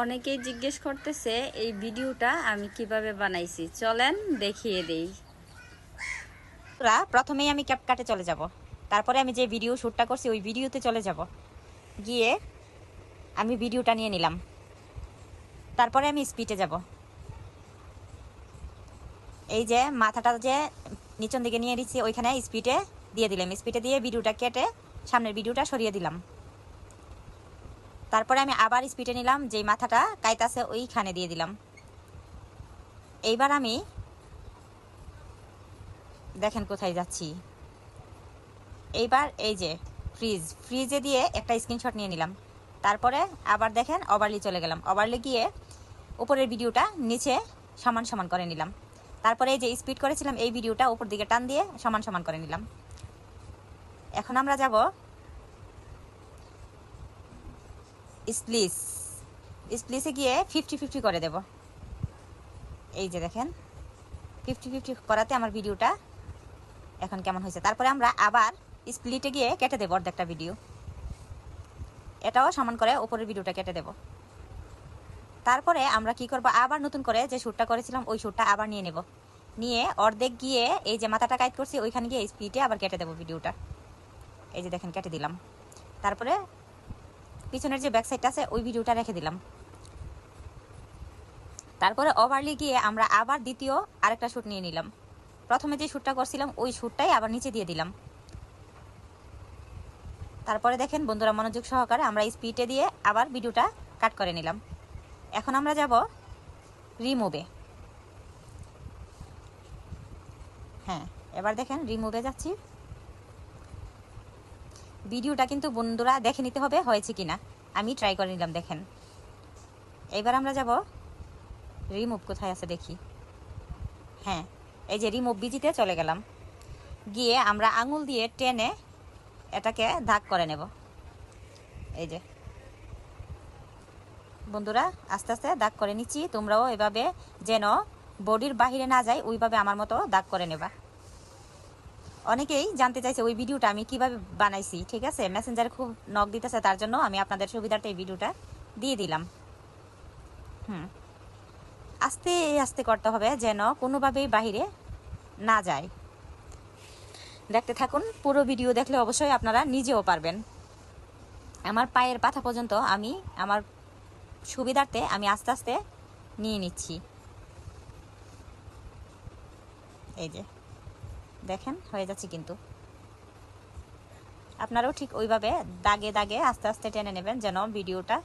অনেকেই জিজ্ঞেস করতেছে এই ভিডিওটা আমি কিভাবে বানাইছি, চলেন দেখিয়ে দেই। প্রথমেই আমি ক্যাপকাটে চলে যাব, তারপরে আমি যে ভিডিও শ্যুটটা করছি ওই ভিডিওতে চলে যাব, গিয়ে আমি ভিডিওটা নিয়ে নিলাম, তারপরে আমি স্পিডে যাব। এই যে মাথাটা যে নিচন দিকে নিয়ে দিচ্ছি ওইখানে স্পিডে দিয়ে দিলাম, স্পিডে দিয়ে ভিডিওটা কেটে সামনের ভিডিওটা সরিয়ে দিলাম। তারপরে আমি আবার স্পিডে নিলাম, যেই মাথাটা কাইতাছে ওইখানে দিয়ে দিলাম। এইবার আমি দেখেন কোথায় যাচ্ছি। এইবার এই যে ফ্রিজে দিয়ে একটা স্ক্রিনশট নিয়ে নিলাম, তারপরে আবার দেখেন ওভারলি চলে গেলাম, ওভারলি গিয়ে উপরের ভিডিওটা নিচে সমান সমান করে নিলাম। তারপরে এই যে স্পিড করেছিলাম এই ভিডিওটা উপর দিকে টান দিয়ে সমান সমান করে নিলাম। এখন আমরা যাব স্প্লিসে গিয়ে 50-50 করে দেব। এই যে দেখেন 50-50 করাতে আমার ভিডিওটা এখন কেমন হয়েছে। তারপরে আমরা আবার স্প্লিটে গিয়ে কেটে দেবো অর্ধেকটা ভিডিও, এটাও সমান করে উপরের ভিডিওটা কেটে দেব। তারপরে আমরা কি করব, আবার নতুন করে যে শ্যুটটা করেছিলাম ওই শ্যুটটা আবার নিয়ে নেব, নিয়ে অর্ধেক গিয়ে এই যে মাথাটা কাট করছি ওইখানে গিয়ে স্প্লিটে আবার কেটে দেবো ভিডিওটা। এই যে দেখেন কেটে দিলাম, তারপরে পিছনের যে ব্যাক সাইডটা আছে ওই ভিডিওটা রেখে দিলাম। তারপরে ওভারলি গিয়ে আমরা আবার দ্বিতীয় আরেকটা শ্যুট নিয়ে নিলাম, প্রথমে যে শ্যুটটা করছিলাম ওই শ্যুটটাই আবার নিচে দিয়ে দিলাম। তারপরে দেখেন বন্ধুরা মনোযোগ সহকারে আমরা স্পিডে দিয়ে আবার ভিডিওটা কাট করে নিলাম। এখন আমরা যাব রিমুভে। হ্যাঁ, এবার দেখেন রিমুভে যাচ্ছি। ভিডিওটা কিন্তু বন্ধুরা দেখে নিতে হবে হয়েছে কিনা, আমি ট্রাই করে নিলাম। দেখেন এবার আমরা যাব রিমুভ, কোথায় আছে দেখি। হ্যাঁ, এই যে রিমুভ বিজিতে চলে গেলাম, গিয়ে আমরা আঙুল দিয়ে টেনে এটাকে দাগ করে নেব। এই যে বন্ধুরা আস্তে আস্তে দাগ করে নিচ্ছি, তোমরাও এভাবে যেন বডির বাহিরে না যায় ওইভাবে আমার মতো দাগ করে নেবা। অনেকেই জানতে চাইছে ওই ভিডিওটা আমি কিভাবে বানাইছি, ঠিক আছে, মেসেঞ্জারে খুব নক দিতেছে, তার জন্য আমি আপনাদের সুবিধার্থে এই ভিডিওটা দিয়ে দিলাম। আস্তে আস্তে করতে হবে যেন কোনোভাবেই বাহিরে না যায়। দেখতে থাকুন, পুরো ভিডিও দেখলে অবশ্যই আপনারা নিজেও পারবেন। আমার পায়ের পাতা পর্যন্ত আমি আমার সুবিধার্থে আমি আস্তে আস্তে নিয়ে নিচ্ছি। এই যে দেখেন হয়ে যাচ্ছে, কিন্তু আপনারাও ঠিক ওইভাবে দাগে দাগে আস্তে আস্তে টেনে নেবেন যেন ভিডিওটা